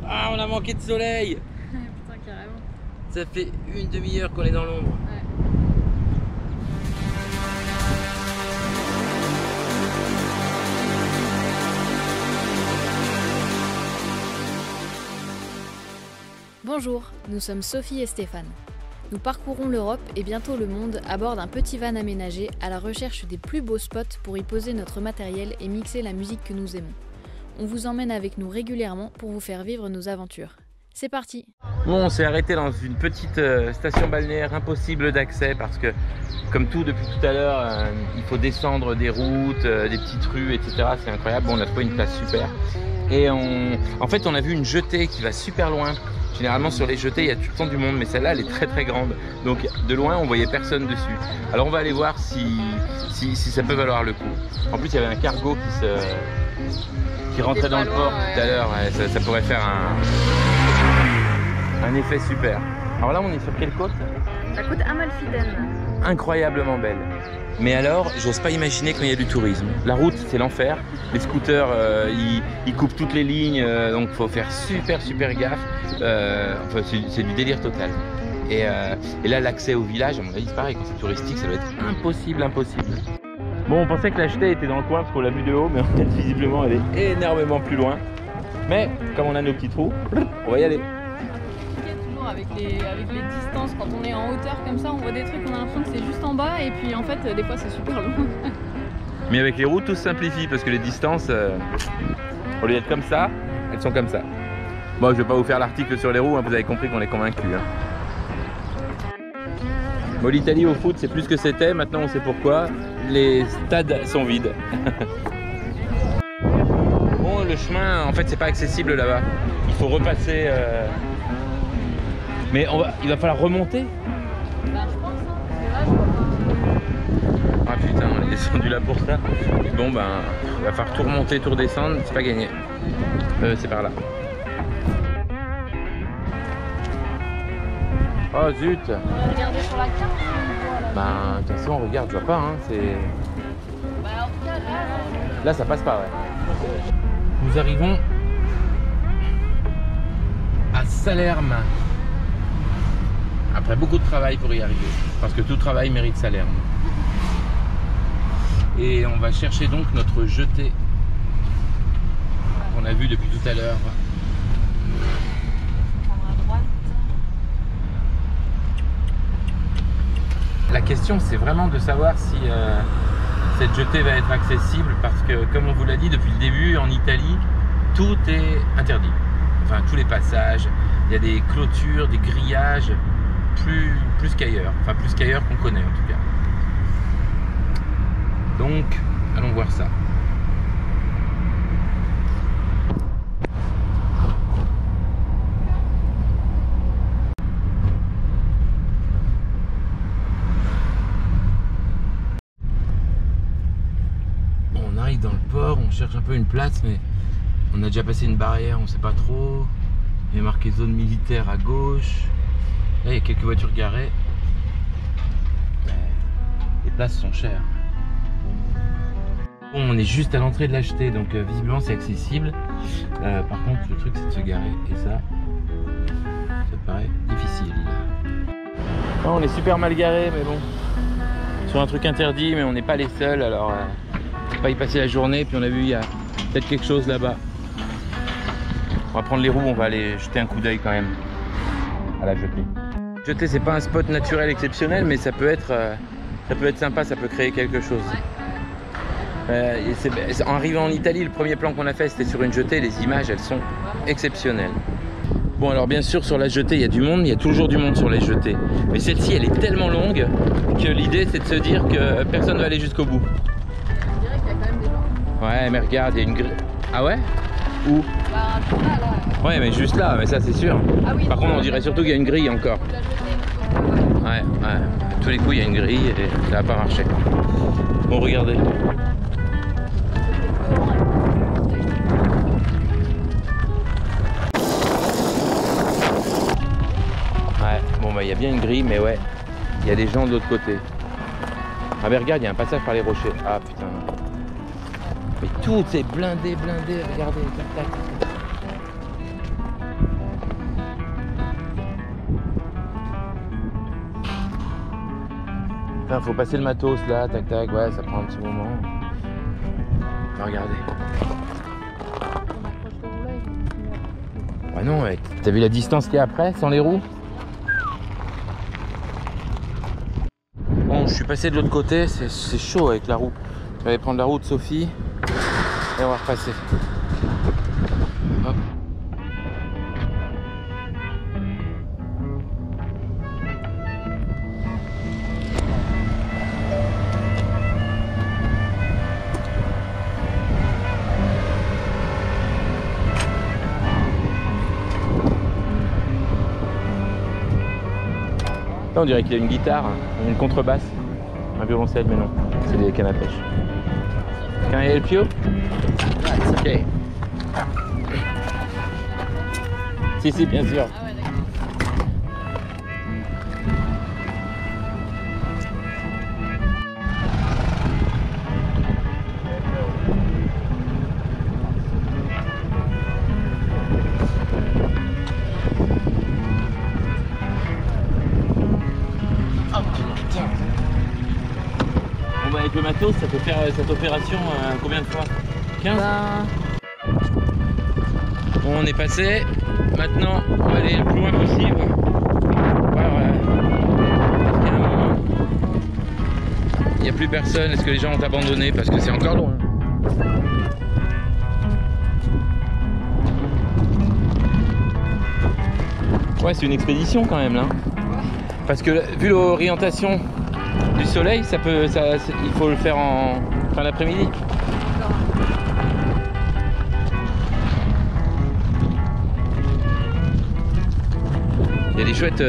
Ah, on a manqué de soleil. Putain, carrément. Ça fait une demi-heure qu'on est dans l'ombre. Ouais. Bonjour, nous sommes Sophie et Stéphane. Nous parcourons l'Europe et bientôt le monde à bord d'un petit van aménagé à la recherche des plus beaux spots pour y poser notre matériel et mixer la musique que nous aimons. On vous emmène avec nous régulièrement pour vous faire vivre nos aventures. C'est parti! Bon, on s'est arrêté dans une petite station balnéaire impossible d'accès parce que, comme tout depuis tout à l'heure, il faut descendre des routes, des petites rues, etc. C'est incroyable. Bon, on a trouvé une place super. Et en fait, on a vu une jetée qui va super loin. Généralement sur les jetées il y a tout le temps du monde, mais celle-là elle est très très grande, donc de loin on voyait personne dessus. Alors on va aller voir si ça peut valoir le coup. En plus il y avait un cargo qui rentrait dans le port tout à l'heure, ouais, ça pourrait faire un effet super. Alors là on est sur quelle côte? La côte Amalfitane. Incroyablement belle. Mais alors, j'ose pas imaginer quand il y a du tourisme. La route, c'est l'enfer. Les scooters, ils coupent toutes les lignes, donc faut faire super gaffe. Enfin, c'est du délire total. Et là, l'accès au village, à mon avis, c'est pareil. Quand c'est touristique, ça doit être impossible. Bon, on pensait que la jetée était dans le coin parce qu'on l'a vue de haut, mais en fait, visiblement, elle est énormément plus loin. Mais comme on a nos petits trous, on va y aller. Avec les distances, quand on est en hauteur comme ça, on voit des trucs, on a l'impression que c'est juste en bas et puis en fait des fois c'est super loin. Mais avec les routes tout se simplifie parce que les distances, au lieu d'être comme ça, elles sont comme ça. Bon, je vais pas vous faire l'article sur les roues, hein, vous avez compris qu'on est convaincus. Hein. Bon, l'Italie au foot c'est plus ce que c'était, maintenant on sait pourquoi. Les stades sont vides. Bon, le chemin en fait c'est pas accessible là-bas. Il faut repasser. Mais il va falloir remonter. Bah, je pense, hein. Ah putain, on est descendu là pour ça. Bon ben, il va falloir tout remonter, tout redescendre, c'est pas gagné. C'est par là. Oh zut. On va regarder sur la carte. Ben, de toute façon, regarde, je vois pas, hein, c'est... Bah, en tout cas, Là, ça passe pas, ouais. Nous arrivons à Salerme. Après beaucoup de travail pour y arriver, parce que tout travail mérite Salerme. Et on va chercher donc notre jetée qu'on a vu depuis tout à l'heure. La question c'est vraiment de savoir si cette jetée va être accessible, parce que comme on vous l'a dit depuis le début, en Italie, tout est interdit. Enfin tous les passages, il y a des clôtures, des grillages, plus qu'ailleurs, enfin plus qu'ailleurs qu'on connaît en tout cas. Donc, allons voir ça. Bon, on arrive dans le port, on cherche un peu une place, mais on a déjà passé une barrière, on sait pas trop. Il y a marqué zone militaire à gauche. Là, il y a quelques voitures garées. Mais les places sont chères. Bon, on est juste à l'entrée de la jetée, donc visiblement c'est accessible. Par contre, le truc c'est de se garer. Et ça paraît difficile. Oh, on est super mal garé, mais bon. Sur un truc interdit, mais on n'est pas les seuls. Alors, on va pas y passer la journée. Puis on a vu, il y a peut-être quelque chose là-bas. On va prendre les roues, on va aller jeter un coup d'œil quand même à la jetée. Jetée, c'est pas un spot naturel exceptionnel, mais ça peut être sympa, ça peut créer quelque chose. En arrivant en Italie, le premier plan qu'on a fait, c'était sur une jetée. Les images, elles sont exceptionnelles. Bon, alors bien sûr, sur la jetée, il y a du monde, il y a toujours du monde sur les jetées. Mais celle-ci, elle est tellement longue que l'idée, c'est de se dire que personne ne va aller jusqu'au bout. on dirait qu'il y a quand même des gens. Ouais, mais regarde, il y a une grille. Ah ouais? Où? Bah, là. Ouais, mais juste là, mais ça, c'est sûr. Ah oui. Par contre, on dirait surtout qu'il y a une grille encore. Ouais. À tous les coups, il y a une grille et ça va pas marcher. Bon, regardez. Ouais, bon, bah, il y a bien une grille, mais ouais, il y a des gens de l'autre côté. Ah, mais regarde, il y a un passage par les rochers. Ah, putain. Mais tout, c'est blindé, regardez. Tac, tac. Putain, faut passer le matos là, tac tac, ouais, ça prend un petit moment. Regardez. Ouais non, mec, t'as vu la distance qu'il y a après, sans les roues? Bon, je suis passé de l'autre côté, c'est chaud avec la roue. Je vais prendre la roue de Sophie et on va repasser. Hop. Là, on dirait qu'il y a une guitare, une contrebasse, un violoncelle, mais non, c'est des cannes à pêche. Can I help you? It's okay. Si, bien sûr. Ah ouais, Bon bah avec le matos, ça peut faire cette opération combien de fois? 15? Bon, on est passé. Maintenant, on va aller le plus loin possible. Voilà. Parce qu'à un moment, il n'y a plus personne. Est-ce que les gens ont abandonné? Parce que c'est encore loin. Ouais, c'est une expédition quand même là. Parce que vu l'orientation du soleil, il faut le faire en fin d'après-midi. Il y a une chouette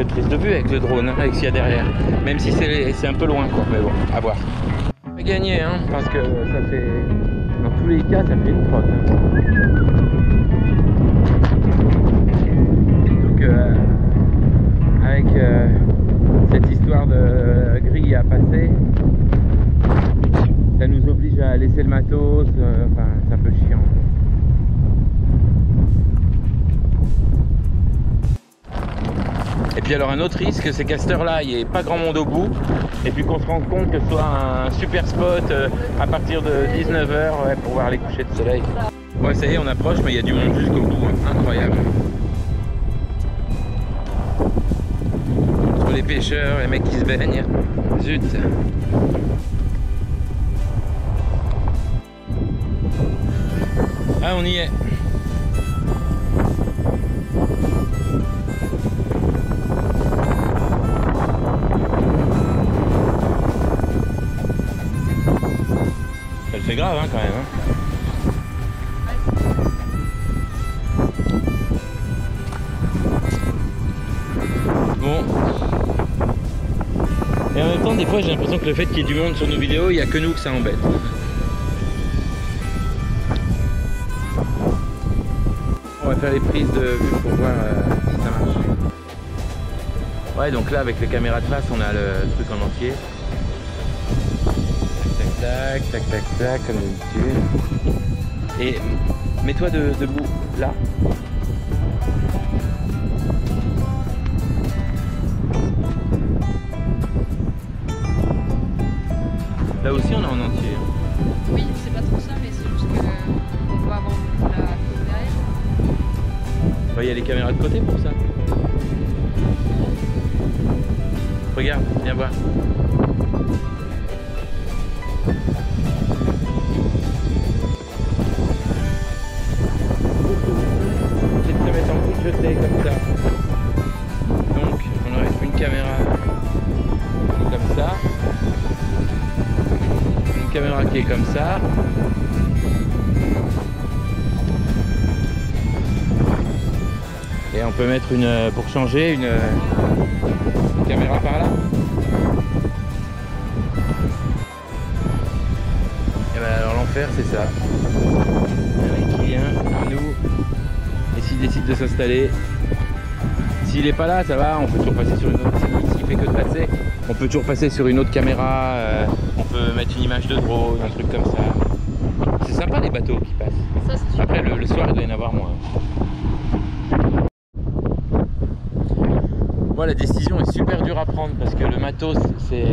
prise de vue avec le drone, hein, avec ce qu'il y a derrière. Même si c'est un peu loin quoi, mais bon, à voir. On va gagner, hein, parce que ça fait, dans tous les cas, ça fait une trotte. Hein. Donc avec cette histoire de grille à passer, ça nous oblige à laisser le matos, enfin c'est un peu chiant. Et puis alors un autre risque, c'est qu'à cette heure-là, il n'y ait pas grand monde au bout, et puis qu'on se rende compte que ce soit un super spot à partir de 19h pour voir les couchers de soleil. Ouais, ça y est, on approche, mais il y a du monde jusqu'au bout, hein. Incroyable. Entre les pêcheurs, les mecs qui se baignent, zut. Ah, on y est. C'est grave hein, quand même. Hein. Bon. Et en même temps, des fois, j'ai l'impression que le fait qu'il y ait du monde sur nos vidéos, il n'y a que nous que ça embête. On va faire les prises de vue pour voir si ça marche. Ouais, donc là, avec les caméras de face, on a le truc en entier. Tac, tac, tac, tac, comme d'habitude. Et mets-toi debout, là. Là aussi, on est en entier. oui, c'est pas trop ça, mais c'est juste qu'on doit avoir la côte derrière. Il y a les caméras de côté pour ça. Regarde, viens voir. Comme ça. Donc on aurait une caméra qui est comme ça, une caméra qui est comme ça, et on peut mettre une, pour changer, une caméra par là. Et ben alors l'enfer c'est ça. Un mec qui vient à nous. Et s'il décide de s'installer, s'il n'est pas là, ça va, on peut toujours passer sur une autre. S'il fait que de passer, on peut toujours passer sur une autre caméra, on peut mettre une image de drone, un truc comme ça. C'est sympa les bateaux qui passent. Ça, c'est super. Après le soir il doit y en avoir moins. Bon, la décision est super dure à prendre parce que le matos, c'est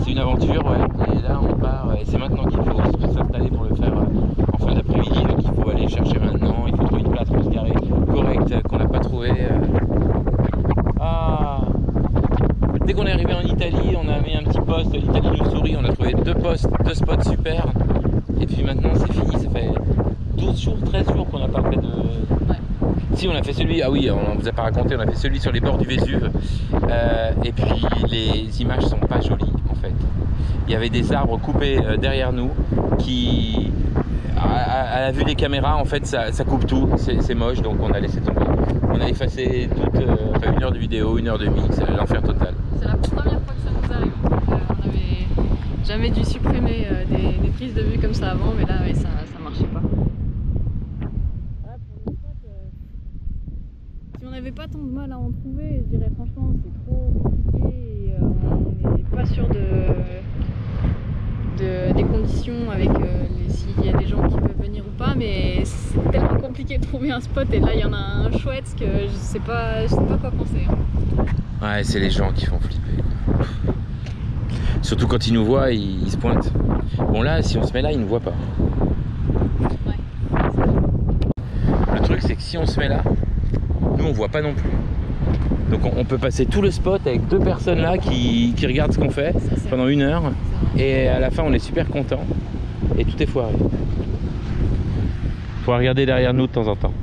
une aventure, ouais. Et là, on part, et c'est maintenant qu'il faut s'installer pour le faire en fin d'après-midi. Donc il faut aller chercher maintenant, il faut trouver une place pour se garer correcte qu'on n'a pas trouvé. Ah. Dès qu'on est arrivé en Italie, on a mis un petit poste, l'Italie nous sourit, on a trouvé deux spots super. Et puis maintenant c'est fini, ça fait 12 jours, 13 jours qu'on n'a pas fait de... Ouais. Si, on a fait celui, ah oui, on ne vous a pas raconté, on a fait celui sur les bords du Vésuve. Et puis les images sont pas jolies en fait. Il y avait des arbres coupés derrière nous qui, à la vue des caméras, en fait ça coupe tout, c'est moche, donc on a laissé tomber. On a effacé toute une heure de vidéo, 1h30, c'est l'enfer total. C'est la première fois que ça nous arrive. On n'avait jamais dû supprimer des prises de vue comme ça avant, mais là ouais, ça marchait pas. Si on n'avait pas tant de mal à en trouver, je dirais franchement c'est trop compliqué et on n'est pas sûr des conditions avec s'il y a des gens qui peuvent venir ou pas, mais c'est tellement compliqué de trouver un spot et là il y en a un chouette que je sais pas quoi penser. Ouais, c'est les gens qui font flipper. Surtout quand ils nous voient, ils se pointent. Bon là, si on se met là, ils ne nous voient pas. Ouais. Le truc c'est que si on se met là, nous on voit pas non plus. Donc on peut passer tout le spot avec deux personnes là qui regardent ce qu'on fait pendant 1 heure. Et à la fin on est super content. Et tout est foiré. Faut regarder derrière nous de temps en temps.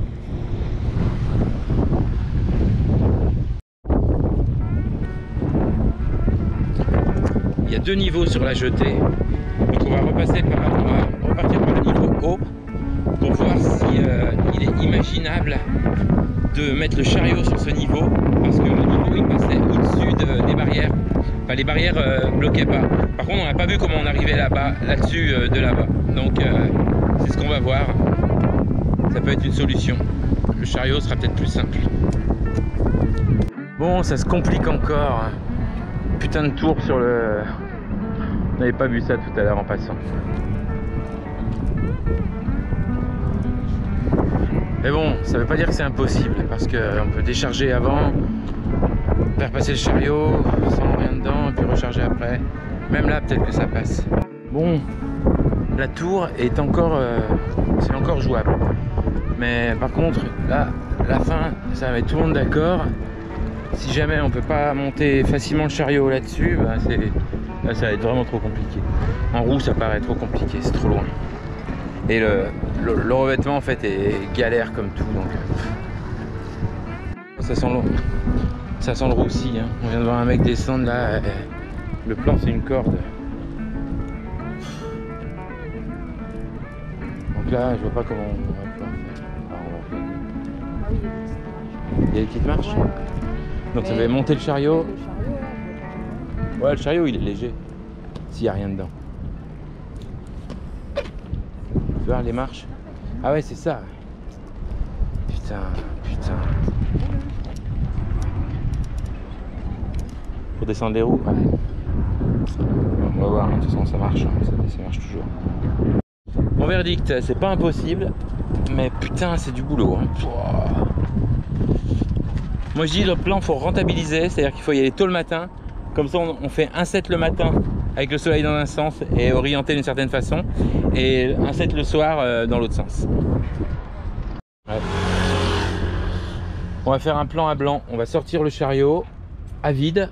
Il y a 2 niveaux sur la jetée. Donc on va repartir par le niveau haut pour voir si il est imaginable de mettre le chariot sur ce niveau, parce que le niveau il passait au-dessus des barrières. Enfin, les barrières bloquaient pas. Par contre on n'a pas vu comment on arrivait là-dessus de là-bas. Donc c'est ce qu'on va voir. Ça peut être une solution. Le chariot sera peut-être plus simple. Bon, ça se complique encore. Putain de tour sur le... On n'avait pas vu ça tout à l'heure en passant. Mais bon, ça veut pas dire que c'est impossible, parce qu'on peut décharger avant, faire passer le chariot sans rien dedans, et puis recharger après. Même là, peut-être que ça passe. Bon, la tour est encore... c'est encore jouable. Mais par contre, là, la fin, ça va mettre tout le monde d'accord. Si jamais on peut pas monter facilement le chariot là-dessus, bah là ça va être vraiment trop compliqué. En roue ça paraît trop compliqué, c'est trop loin. Et le revêtement en fait est galère comme tout, donc ça sent le roussi, hein. On vient de voir un mec descendre là, le plan c'est une corde. Donc là je vois pas comment on va pouvoir faire. Ah oui, il y a des petites marches. Ouais. Donc ça fait monter le chariot. Ouais, le chariot il est léger, s'il n'y a rien dedans. Tu vois les marches? Ah ouais, c'est ça. Putain. Pour descendre les roues? Ouais. On va voir, hein. De toute façon ça marche, hein. Ça marche toujours. Mon verdict, c'est pas impossible, mais putain c'est du boulot, hein. Moi je dis le plan faut rentabiliser, c'est-à-dire qu'il faut y aller tôt le matin. Comme ça on fait un set le matin avec le soleil dans un sens et orienté d'une certaine façon, et un set le soir dans l'autre sens. Ouais. On va faire un plan à blanc, on va sortir le chariot à vide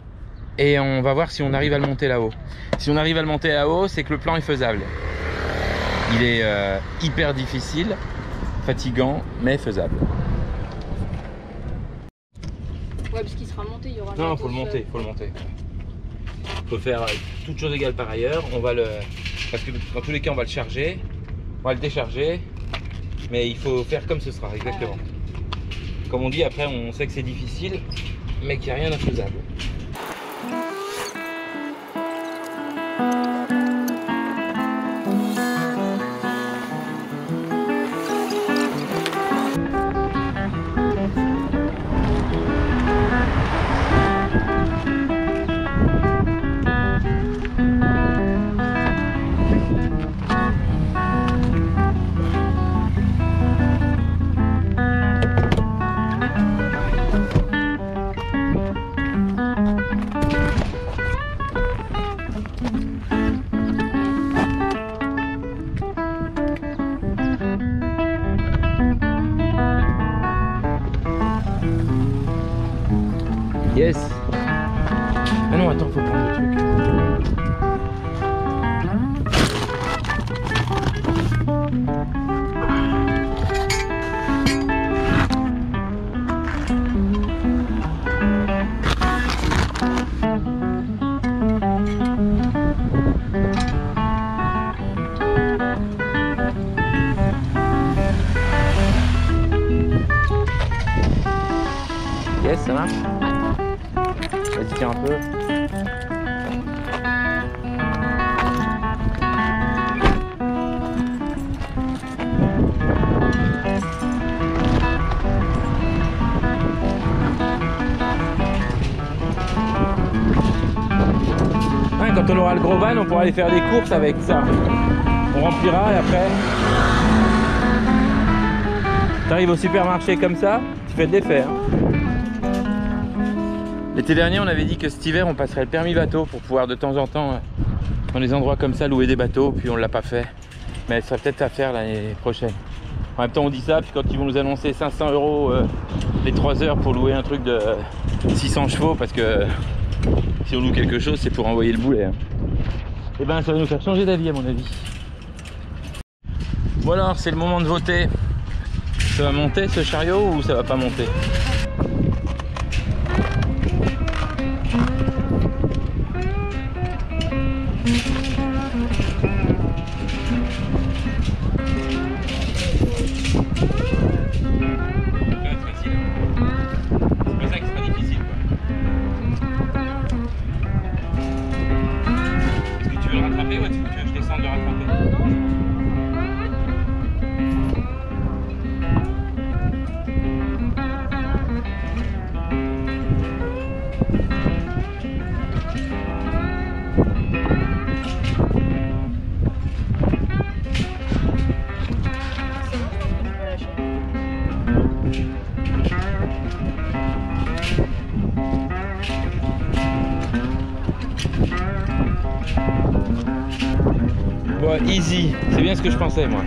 et on va voir si on arrive à le monter là-haut. Si on arrive à le monter là-haut, c'est que le plan est faisable. Il est hyper difficile, fatigant, mais faisable. Ouais, parce qu'il sera monté, il y aura... Non, faut le monter. Faut faire toutes choses égales par ailleurs. On va le... Parce que dans tous les cas, on va le charger. On va le décharger. Mais il faut faire comme ce sera, exactement. Comme on dit, après, on sait que c'est difficile, mais qu'il n'y a rien d'infaisable. Yes. Ah non, attends, faut prendre le truc. Yes, ça marche. Vas-y, tiens un peu. Ouais, quand on aura le gros van, on pourra aller faire des courses avec ça. On remplira et après... T'arrives au supermarché comme ça, tu fais de l'effet. Hein. L'été dernier, on avait dit que cet hiver, on passerait le permis bateau pour pouvoir de temps en temps, dans des endroits comme ça, louer des bateaux, puis on ne l'a pas fait. Mais ça serait peut-être à faire l'année prochaine. En même temps, on dit ça, puis quand ils vont nous annoncer 500 € les 3 heures pour louer un truc de 600 chevaux, parce que si on loue quelque chose, c'est pour envoyer le boulet. Hein. Et ben, ça va nous faire changer d'avis, à mon avis. Bon alors, c'est le moment de voter. Ça va monter ce chariot ou ça va pas monter? Bon, easy, c'est bien ce que je pensais moi.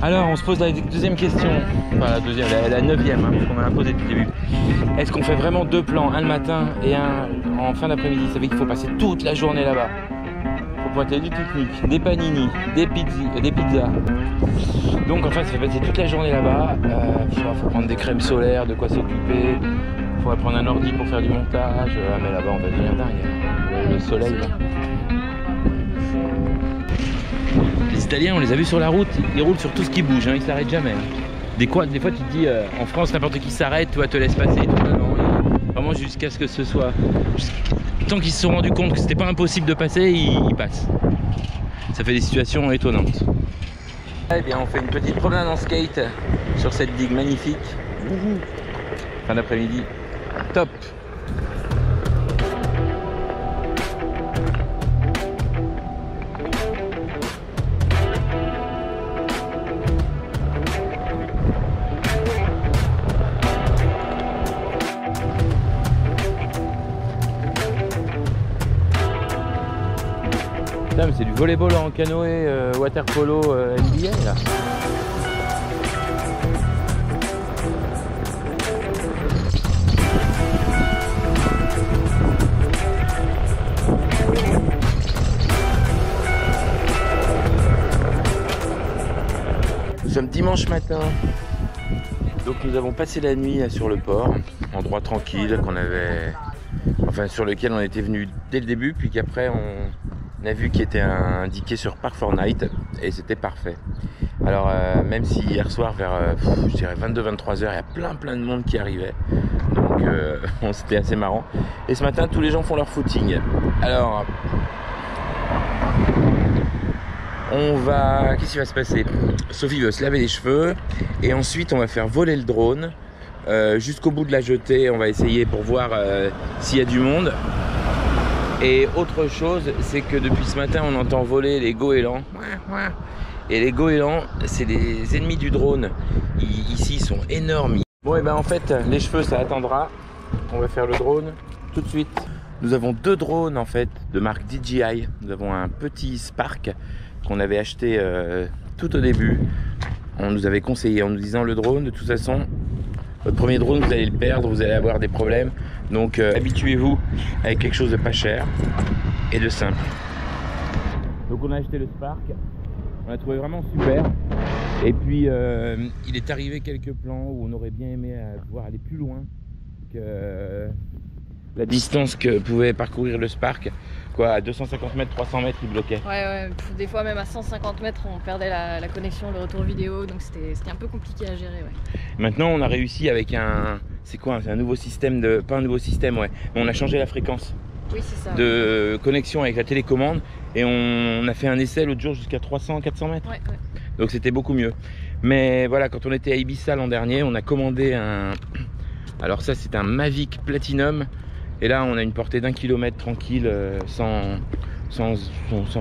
Alors on se pose la deuxième question, enfin la deuxième, la neuvième, hein, parce qu'on a posé depuis le début. Est-ce qu'on fait vraiment 2 plans, un le matin et un en fin d'après-midi? Ça veut dire qu'il faut passer toute la journée là-bas. Il faut pointer du pique-nique, des panini, des pizzas. Donc en fait ça fait passer toute la journée là-bas. Il faut prendre des crèmes solaires, de quoi s'occuper. Il faudrait prendre un ordi pour faire du montage. Mais là-bas on va devenir dingue. Le soleil là. Les Italiens, on les a vus sur la route, ils roulent sur tout ce qui bouge, hein, ils s'arrêtent jamais. Des fois tu te dis, en France, n'importe qui s'arrête, toi te laisse passer, tout ça, non, vraiment jusqu'à ce que ce soit... Tant qu'ils se sont rendus compte que c'était pas impossible de passer, ils passent. Ça fait des situations étonnantes. Eh bien, on fait une petite promenade en skate sur cette digue magnifique. Fin d'après-midi, top. Putain, mais c'est du volleyball en canoë, water polo, NBA là. Nous sommes dimanche matin, donc nous avons passé la nuit là, sur le port, endroit tranquille qu'on avait, enfin sur lequel on était venu dès le début, puis qu'après on a vu qu'il était indiqué sur Park4Night et c'était parfait. Alors même si hier soir vers je dirais 22-23 heures, il y a plein de monde qui arrivait, donc c'était assez marrant. Et ce matin tous les gens font leur footing. Alors qu'est-ce qui va se passer? Sophie veut se laver les cheveux et ensuite on va faire voler le drone jusqu'au bout de la jetée. On va essayer pour voir s'il y a du monde. Et autre chose, c'est que depuis ce matin on entend voler les goélands. Et les goélands, c'est les ennemis du drone. Ici ils sont énormes. Bon et ben en fait les cheveux ça attendra. On va faire le drone tout de suite. Nous avons 2 drones en fait de marque DJI. Nous avons un petit Spark qu'on avait acheté tout au début. On nous avait conseillé en nous disant le drone de toute façon Votre premier drone, vous allez le perdre, vous allez avoir des problèmes. Donc habituez-vous avec quelque chose de pas cher et de simple. Donc on a acheté le Spark, on l'a trouvé vraiment super. Et puis il est arrivé quelques plans où on aurait bien aimé pouvoir aller plus loin que la distance que pouvait parcourir le Spark. Quoi, à 250 mètres, 300 mètres, il bloquait. Ouais, des fois même à 150 mètres, on perdait la connexion, le retour vidéo, donc c'était un peu compliqué à gérer. Ouais. Maintenant, on a réussi avec un... C'est quoi? C'est un nouveau système de... Pas un nouveau système, ouais. Mais on a changé la fréquence de connexion avec la télécommande et on a fait un essai l'autre jour jusqu'à 300-400 mètres. Ouais. Donc c'était beaucoup mieux. Mais voilà, quand on était à Ibiza l'an dernier, on a commandé un... Alors ça, c'est un Mavic Platinum. Et là, on a une portée d'1 kilomètre tranquille, sans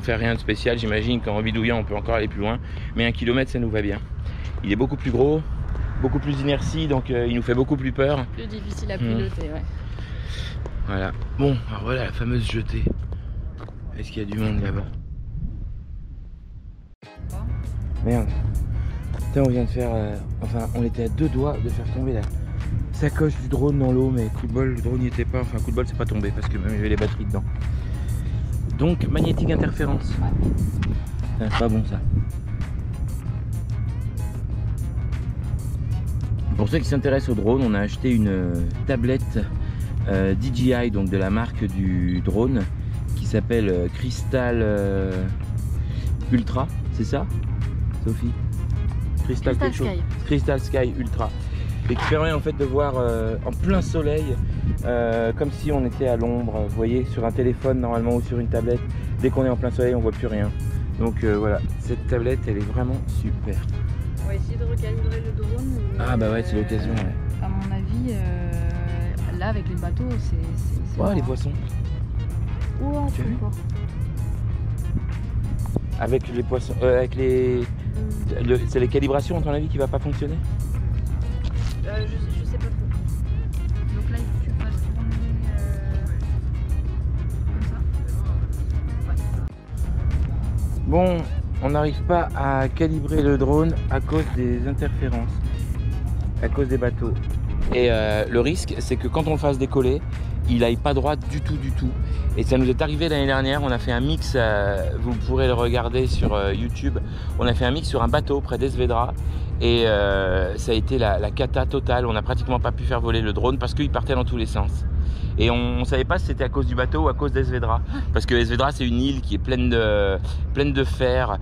faire rien de spécial. J'imagine qu'en bidouillant, on peut encore aller plus loin. Mais 1 kilomètre, ça nous va bien. Il est beaucoup plus gros, beaucoup plus d'inertie, donc il nous fait beaucoup plus peur. Plus difficile à piloter, ouais. Voilà. Bon, alors voilà la fameuse jetée. Est-ce qu'il y a du monde là-bas? Merde. Putain, on vient de faire... Enfin, on était à 2 doigts de faire tomber la sacoche du drone dans l'eau, mais coup de bol, le drone n'y était pas. Enfin, coup de bol, c'est pas tombé parce que même il y avait les batteries dedans. Donc, magnétique interférence. C'est pas bon ça. Pour ceux qui s'intéressent au drone, on a acheté une tablette DJI, donc de la marque du drone, qui s'appelle Crystal Ultra, c'est ça, Sophie? Crystal Sky. Crystal Sky Ultra. Et qui permet en fait de voir en plein soleil, comme si on était à l'ombre, vous voyez, sur un téléphone normalement ou sur une tablette. Dès qu'on est en plein soleil, on voit plus rien. Donc voilà, cette tablette, elle est vraiment super. On va essayer de recalibrer le drone. Ah bah ouais, c'est l'occasion. Ouais. À mon avis, là avec les bateaux, c'est ouais, les poissons. Ouah, tu vois. Avec les poissons, avec les... c'est les calibrations à ton avis qui va pas fonctionner? Je sais pas trop. Donc là, il faut que tu fasses tourner comme ça. Ouais. Bon, on n'arrive pas à calibrer le drone à cause des interférences, à cause des bateaux. Et le risque, c'est que quand on le fasse décoller, il n'aille pas droit du tout. Et ça nous est arrivé l'année dernière, on a fait un mix, vous pourrez le regarder sur YouTube, on a fait un mix sur un bateau près d'Esvedra. Et ça a été la cata totale, on n'a pratiquement pas pu faire voler le drone parce qu'il partait dans tous les sens. Et on ne savait pas si c'était à cause du bateau ou à cause d'Esvedra. Parce que Esvedra, c'est une île qui est pleine de fer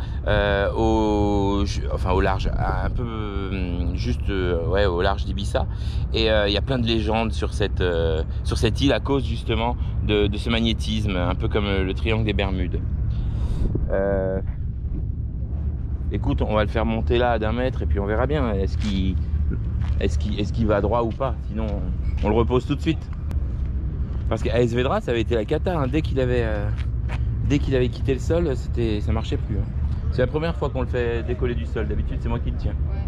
au large, un peu juste ouais, au large d'Ibiza. Et il y a plein de légendes sur cette île à cause justement de ce magnétisme, un peu comme le triangle des Bermudes. Écoute, on va le faire monter là d'1 mètre et puis on verra bien. Est-ce qu'il va droit ou pas? Sinon, on le repose tout de suite. Parce qu'à Esvedra, ça avait été la cata. Hein. Dès qu'il avait quitté le sol, ça marchait plus. Hein. C'est la première fois qu'on le fait décoller du sol. D'habitude, c'est moi qui le tiens. Ouais.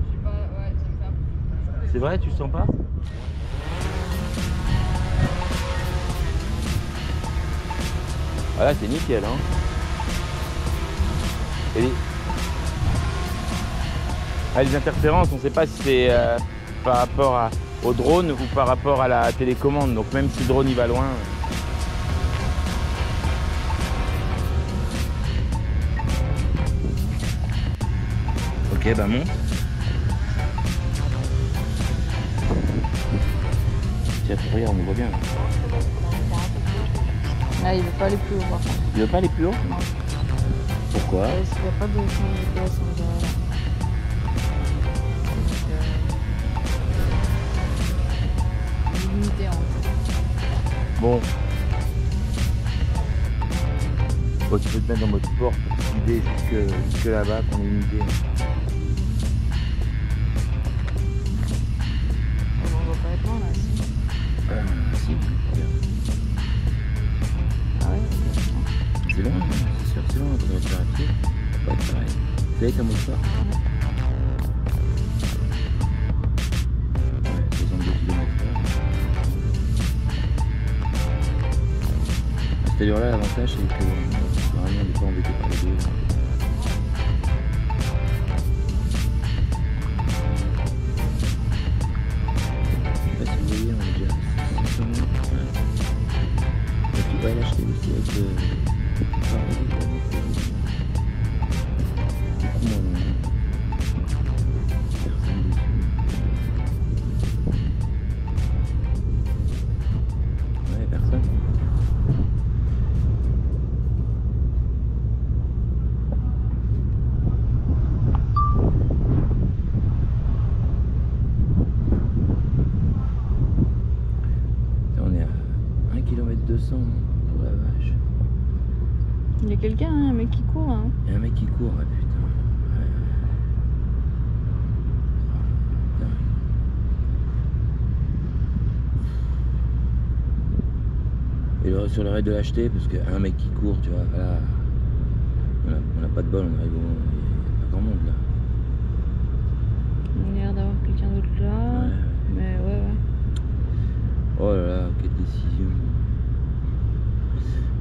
Je sais pas, ouais, ça me fait un peu... C'est vrai, tu le sens pas? Voilà, c'est nickel. Hein. Les interférences, on ne sait pas si c'est par rapport au drone ou par rapport à la télécommande. Donc même si le drone il va loin. Ok, bah monte. Tiens, regarde, on voit bien. Ah, il veut pas aller plus haut par contre. Il veut pas aller plus haut? Non. Pourquoi? Parce qu'il n'y a pas de son GPS en général. Limité en fait. Bon. Bon, tu peux te mettre en mode sport pour suivre jusque là-bas qu'on est limité. On va pas être loin là, si. Si, Ah ouais? c'est long, c'est sûr, c'est long, on va faire un pied. Ouais, pareil. Vous avez ta mode sport? Ouais, 62 km/h. À cette allure-là, l'avantage c'est que normalement on n'est pas embêté par les deux. Pour la vache. Il y a quelqu'un, hein, un mec qui court. Hein. Il y a un mec qui court, ouais, putain. Ouais. Et le, sur le raid de l'acheter, parce qu'un mec qui court, tu vois, voilà. On n'a pas de bol, on arrive au moment, il n'y a pas grand monde là. Il a l'air d'avoir quelqu'un d'autre là. Ouais. Mais ouais. Oh là là, quelle décision.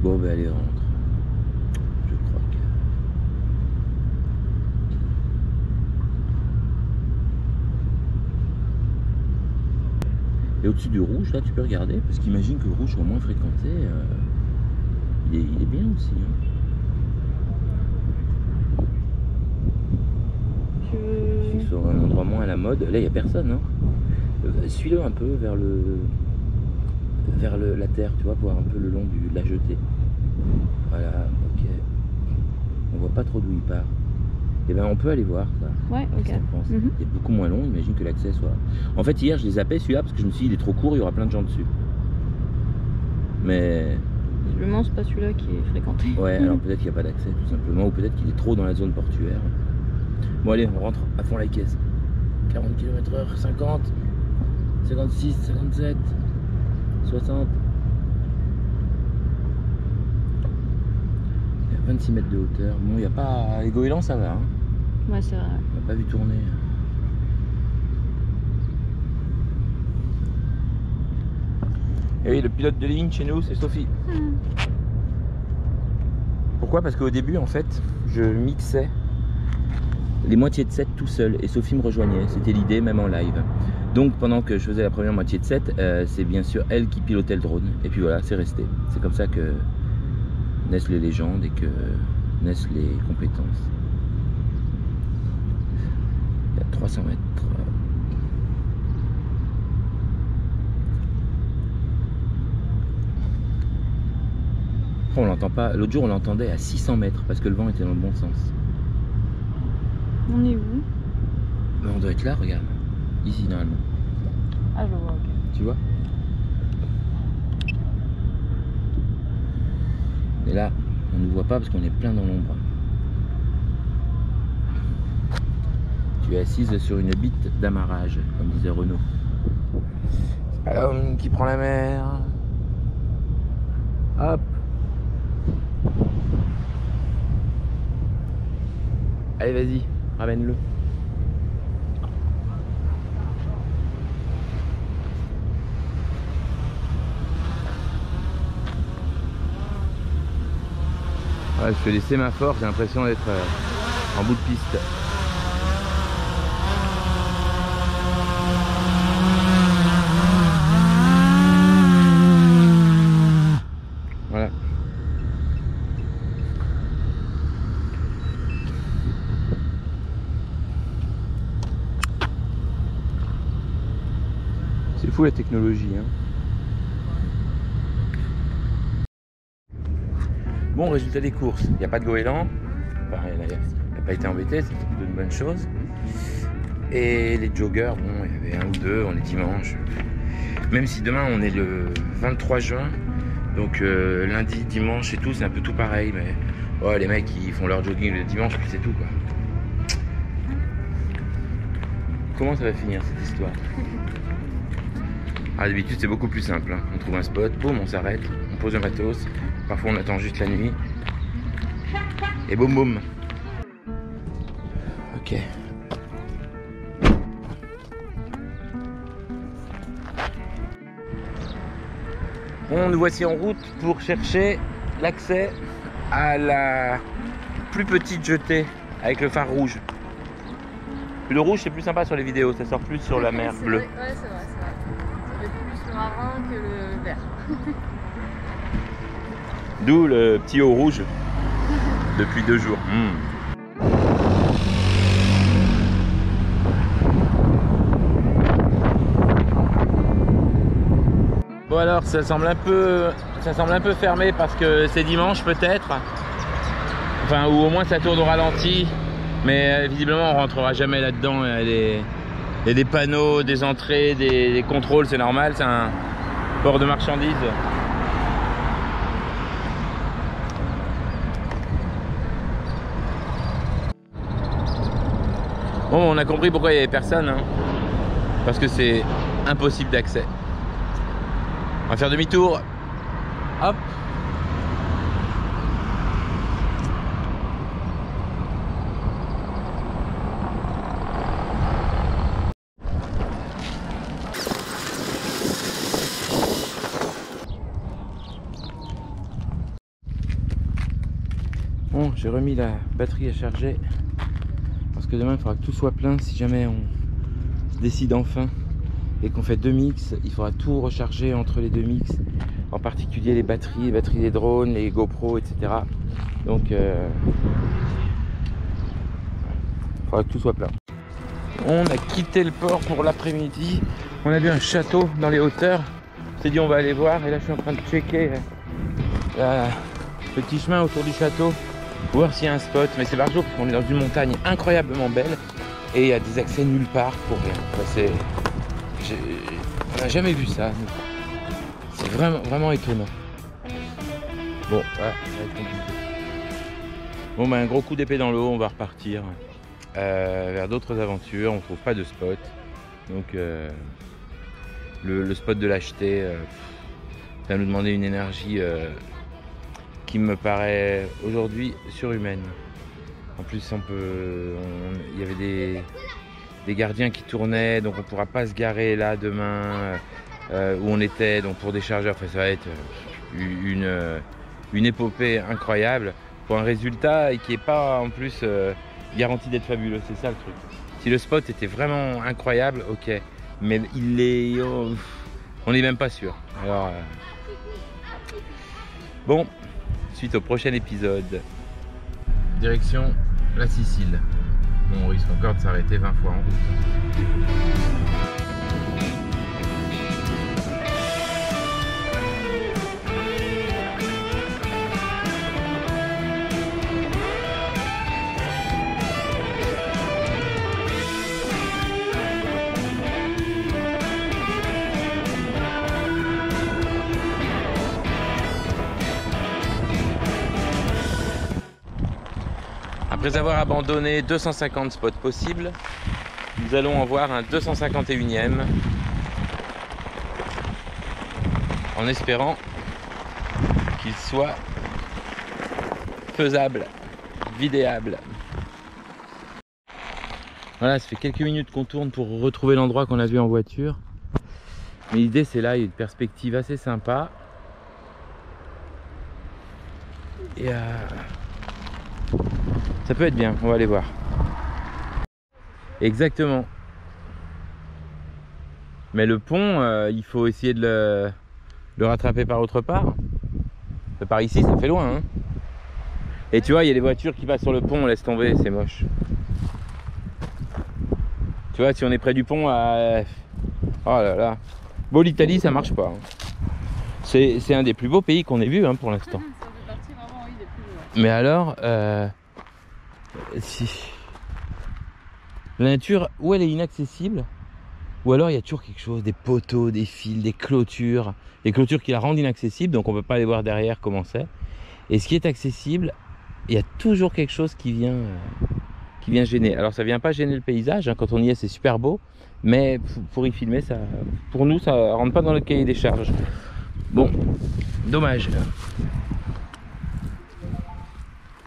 Bon, ben allez, rentre. Je crois que... Et au-dessus du rouge, là, tu peux regarder, parce qu'imagine que le rouge soit moins fréquenté. Il est bien aussi. Hein. Je suis sur un endroit moins à la mode. Là, il n'y a personne. Hein. Suis-le un peu vers la terre, tu vois, voir un peu le long de la jetée. Voilà, ok. On voit pas trop d'où il part. Et ben on peut aller voir ça. Ouais, ok. Il est beaucoup moins long, imagine que l'accès soit... En fait hier je les zappais celui-là parce que je me suis dit il est trop court, il y aura plein de gens dessus. Mais... Visiblement c'est pas celui-là qui est fréquenté. Ouais, alors peut-être qu'il n'y a pas d'accès tout simplement, ou peut-être qu'il est trop dans la zone portuaire. Bon allez, on rentre à fond la caisse. 40 km/h, 50, 56, 57, 60. 26 mètres de hauteur. Bon, il n'y a pas... Les goélands, ça va. Hein. Ouais, c'est vrai. On n'a pas vu tourner. Et oui, le pilote de ligne chez nous, c'est Sophie. Pourquoi? Parce qu'au début, en fait, je mixais les moitiés de 7 tout seul et Sophie me rejoignait. C'était l'idée, même en live. Donc, pendant que je faisais la première moitié de 7, c'est bien sûr elle qui pilotait le drone. Et puis voilà, c'est resté. C'est comme ça que naissent les légendes et que naissent les compétences. Il y a 300 mètres. On l'entend pas. L'autre jour on l'entendait à 600 mètres parce que le vent était dans le bon sens. On est où? Ben, on doit être là, regarde. Ici normalement. Ah je vois, ok. Tu vois? Et là, on ne voit pas parce qu'on est plein dans l'ombre. Tu es assise sur une bite d'amarrage, comme disait Renaud. C'est pas l'homme qui prend la mer. Hop. Allez, vas-y, ramène-le. Ouais, je fais les sémaphores, j'ai l'impression d'être en bout de piste. Voilà. C'est fou la technologie, hein. Bon, résultat des courses, il n'y a pas de goéland, enfin, il n'a pas été embêté, c'est plutôt une bonne chose. Et les joggers, bon, il y avait un ou deux, on est dimanche. Même si demain on est le 23 juin, donc lundi, dimanche et tout, c'est un peu tout pareil. Mais oh, les mecs ils font leur jogging le dimanche, puis c'est tout quoi. Comment ça va finir cette histoire? Ah, d'habitude c'est beaucoup plus simple, hein. On trouve un spot, boum, on s'arrête, on pose un matos. Parfois on attend juste la nuit. Et boum boum. Ok. Bon, nous voici en route pour chercher l'accès à la plus petite jetée avec le phare rouge. Le rouge c'est plus sympa sur les vidéos, ça sort plus sur la mer bleue. Ouais, c'est vrai, c'est vrai. Ça fait plus marin que le vert. D'où le petit haut rouge depuis 2 jours. Bon alors ça semble un peu fermé parce que c'est dimanche peut-être. Enfin ou au moins ça tourne au ralenti. Mais visiblement on rentrera jamais là-dedans. Il y a des panneaux, des entrées, des contrôles, c'est normal, c'est un port de marchandises. Bon, on a compris pourquoi il n'y avait personne, hein. Parce que c'est impossible d'accès. On va faire demi-tour. Hop. Bon, j'ai remis la batterie à charger. Parce que demain il faudra que tout soit plein. Si jamais on se décide enfin et qu'on fait 2 mix, il faudra tout recharger entre les 2 mix, en particulier les batteries des drones, les GoPro, etc. Donc il faudra que tout soit plein. On a quitté le port pour l'après-midi. On a vu un château dans les hauteurs. On s'est dit on va aller voir, et là je suis en train de checker le petit chemin autour du château pour voir s'il y a un spot, mais c'est par jour parce qu'on est dans une montagne incroyablement belle et il y a des accès nulle part pour rien. Enfin, on n'a jamais vu ça. C'est vraiment étonnant. Bon, voilà, ça va être compliqué. Bon, bah, un gros coup d'épée dans l'eau, on va repartir vers d'autres aventures. On trouve pas de spot, donc le spot de l'acheter, ça va nous demander une énergie qui me paraît aujourd'hui surhumaine. En plus il y avait des gardiens qui tournaient, donc on ne pourra pas se garer là demain où on était, donc pour décharger. Enfin, ça va être une épopée incroyable pour un résultat qui n'est pas en plus garanti d'être fabuleux. C'est ça le truc. Si le spot était vraiment incroyable, ok, mais on n'est même pas sûr. Alors bon, suite au prochain épisode. Direction la Sicile. Bon, on risque encore de s'arrêter 20 fois en route. Après avoir abandonné 250 spots possibles, nous allons en voir un 251e en espérant qu'il soit faisable, vidéable. Voilà, ça fait quelques minutes qu'on tourne pour retrouver l'endroit qu'on a vu en voiture. Mais l'idée c'est là, il y a une perspective assez sympa. Et ça peut être bien, on va aller voir. Exactement. Mais le pont, il faut essayer de le rattraper par autre part. Par ici, ça fait loin, hein. Et tu vois, il y a des voitures qui passent sur le pont, on laisse tomber, c'est moche. Tu vois, si on est près du pont, oh là là. Bon, l'Italie, ça marche pas, hein. C'est un des plus beaux pays qu'on ait vu, hein, pour l'instant. Ça fait partie vraiment, oui, des plus beaux. Mais alors, si la nature, ou elle est inaccessible, ou alors il y a toujours quelque chose, des poteaux, des fils, des clôtures qui la rendent inaccessible, donc on peut pas aller voir derrière comment c'est. Et ce qui est accessible, il y a toujours quelque chose qui vient gêner. Alors ça vient pas gêner le paysage, hein, quand on y est c'est super beau, mais pour y filmer, ça, pour nous ça rentre pas dans le cahier des charges. Bon, dommage.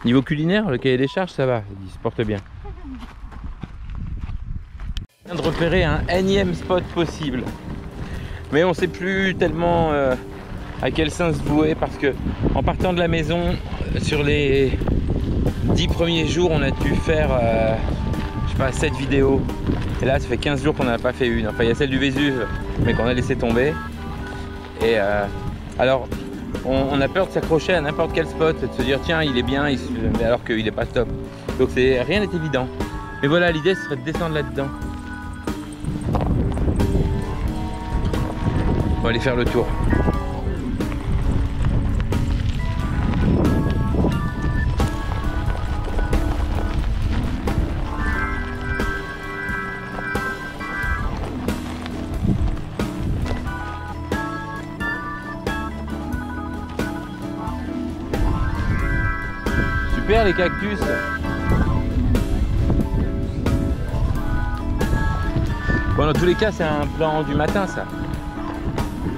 Niveau culinaire, le cahier des charges, ça va, il se porte bien. On vient de repérer un énième spot possible. Mais on sait plus tellement à quel sens se vouer, parce que en partant de la maison, sur les 10 premiers jours, on a dû faire, je sais pas, 7 vidéos. Et là, ça fait 15 jours qu'on n'en a pas fait une. Enfin, il y a celle du Vésuve, mais qu'on a laissé tomber. Et alors, on a peur de s'accrocher à n'importe quel spot et de se dire tiens il est bien alors qu'il n'est pas top. Donc rien n'est évident. Mais voilà, l'idée serait de descendre là-dedans. On va aller faire le tour. Super les cactus. Bon, dans tous les cas, c'est un plan du matin, ça.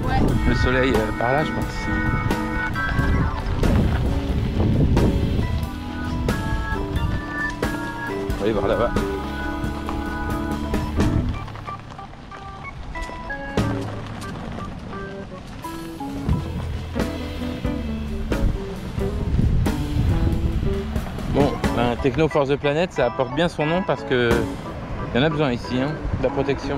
Ouais. Le soleil par là, je pense. On va aller voir là-bas. Bon, ben, Techno for the Planet, ça apporte bien son nom parce que il y en a besoin ici, hein, de la protection.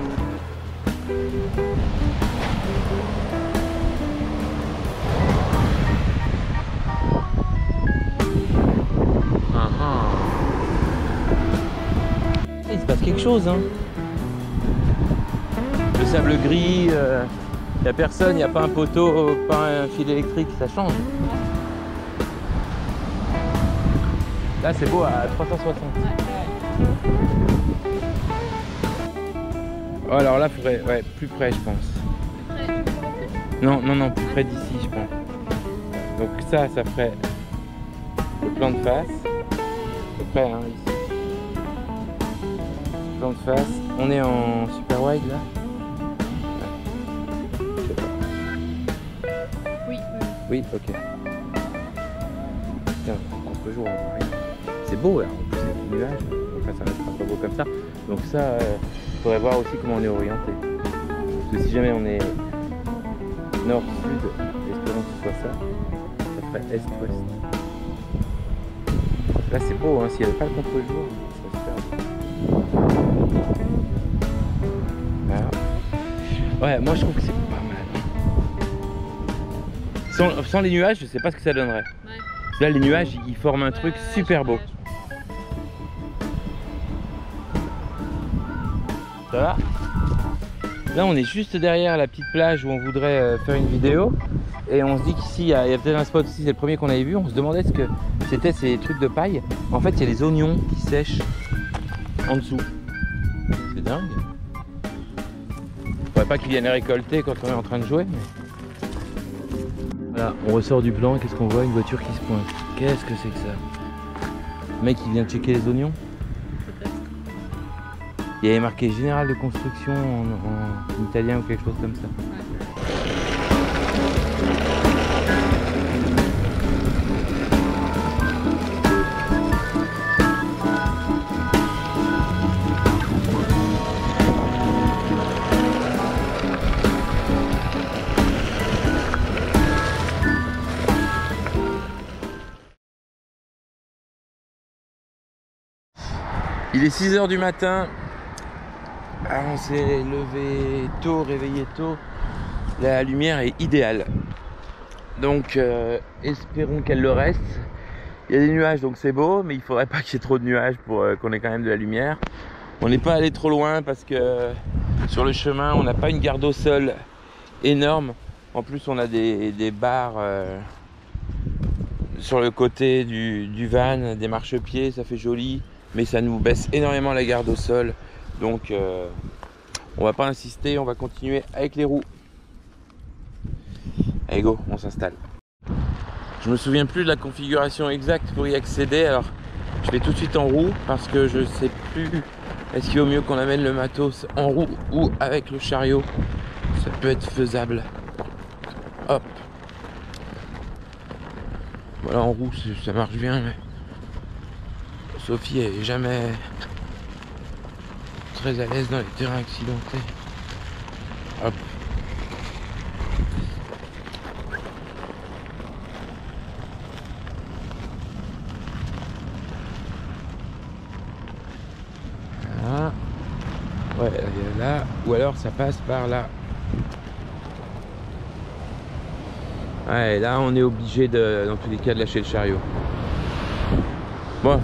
Il se passe quelque chose, hein. Le sable gris, il n'y a personne, il n'y a pas un poteau, pas un fil électrique, ça change. Là c'est beau à 360. Oh, alors là, il faudrait, ouais, plus près, je pense. Non, plus près d'ici, je pense. Donc ça ferait le plan de face. À peu près, hein, ici. Plan de face. On est en super wide, là. Je sais pas. Oui, ok. Putain, contre-jour, on voit rien. C'est beau, là, en plus, avec les nuages. Enfin, ça restera pas beau comme ça. Donc ça... Il faudrait voir aussi comment on est orienté. Parce que si jamais on est nord-sud, espérons que ce soit ça, ça ferait est-ouest. Là c'est beau, hein, s'il n'y avait pas le contre-jour, ça serait super beau. Voilà. Ouais, moi je trouve que c'est pas mal. Sans les nuages, je sais pas ce que ça donnerait. Ouais. Là les nuages, ils forment un truc super beau. Ça va? Là on est juste derrière la petite plage où on voudrait faire une vidéo et on se dit qu'ici il y a peut-être un spot aussi, c'est le premier qu'on avait vu. On se demandait ce que c'était ces trucs de paille. En fait il y a les oignons qui sèchent en dessous. C'est dingue. Faudrait pas qu'ils viennent les récolter quand on est en train de jouer, mais... Voilà, on ressort du plan, qu'est-ce qu'on voit? Une voiture qui se pointe. Qu'est-ce que c'est que ça? Le mec il vient checker les oignons. Il y avait marqué général de construction en italien ou quelque chose comme ça. Il est 6 h du matin. Ah, on s'est levé tôt, réveillé tôt. La lumière est idéale. Donc espérons qu'elle le reste. Il y a des nuages donc c'est beau, mais il faudrait pas qu'il y ait trop de nuages pour qu'on ait quand même de la lumière. On n'est pas allé trop loin parce que sur le chemin on n'a pas une garde au sol énorme. En plus on a des barres sur le côté du van, des marchepieds, ça fait joli. Mais ça nous baisse énormément la garde au sol. Donc on va pas insister, on va continuer avec les roues. Allez go, on s'installe. Je me souviens plus de la configuration exacte pour y accéder, alors je vais tout de suite en roue parce que je sais plus est-ce qu'il vaut mieux qu'on amène le matos en roue ou avec le chariot. Ça peut être faisable. Hop. Voilà, en roue ça marche bien, mais Sophie elle est jamais très à l'aise dans les terrains accidentés. Hop. Voilà. Ouais, là, ou alors ça passe par là. Ouais, là on est obligé de, dans tous les cas, de lâcher le chariot. Bon,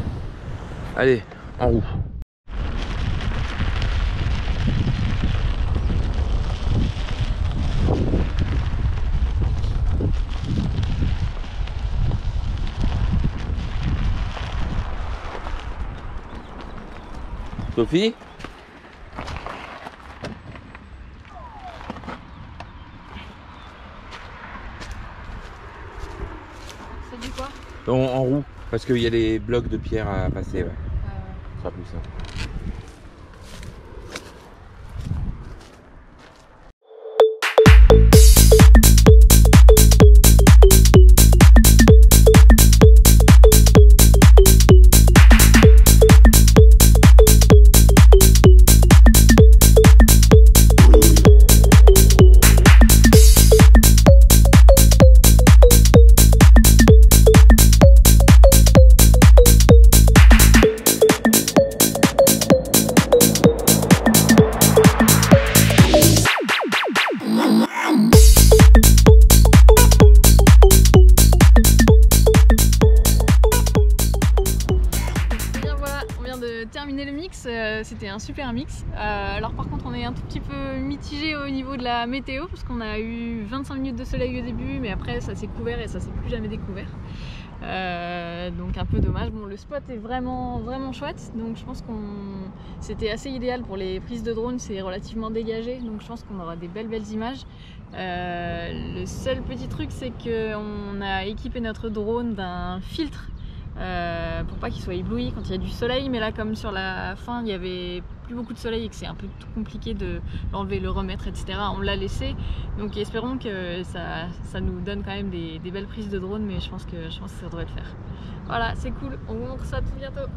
allez, en roue. Sophie? Ça dit quoi? En roue, parce qu'il y a des blocs de pierre à passer, ouais. Ce sera plus simple. Terminer le mix, c'était un super mix. Alors par contre on est un tout petit peu mitigé au niveau de la météo parce qu'on a eu 25 minutes de soleil au début mais après ça s'est couvert et ça s'est plus jamais découvert. Donc un peu dommage. Bon, le spot est vraiment chouette, donc je pense qu'on c'était assez idéal pour les prises de drone, c'est relativement dégagé donc je pense qu'on aura des belles images. Le seul petit truc c'est qu'on a équipé notre drone d'un filtre pour pas qu'il soit ébloui quand il y a du soleil, mais là comme sur la fin il y avait plus beaucoup de soleil et que c'est un peu tout compliqué de l'enlever, le remettre, etc. On l'a laissé, donc espérons que ça nous donne quand même des belles prises de drone, mais je pense que ça devrait le faire. Voilà, c'est cool, on vous montre ça tout bientôt.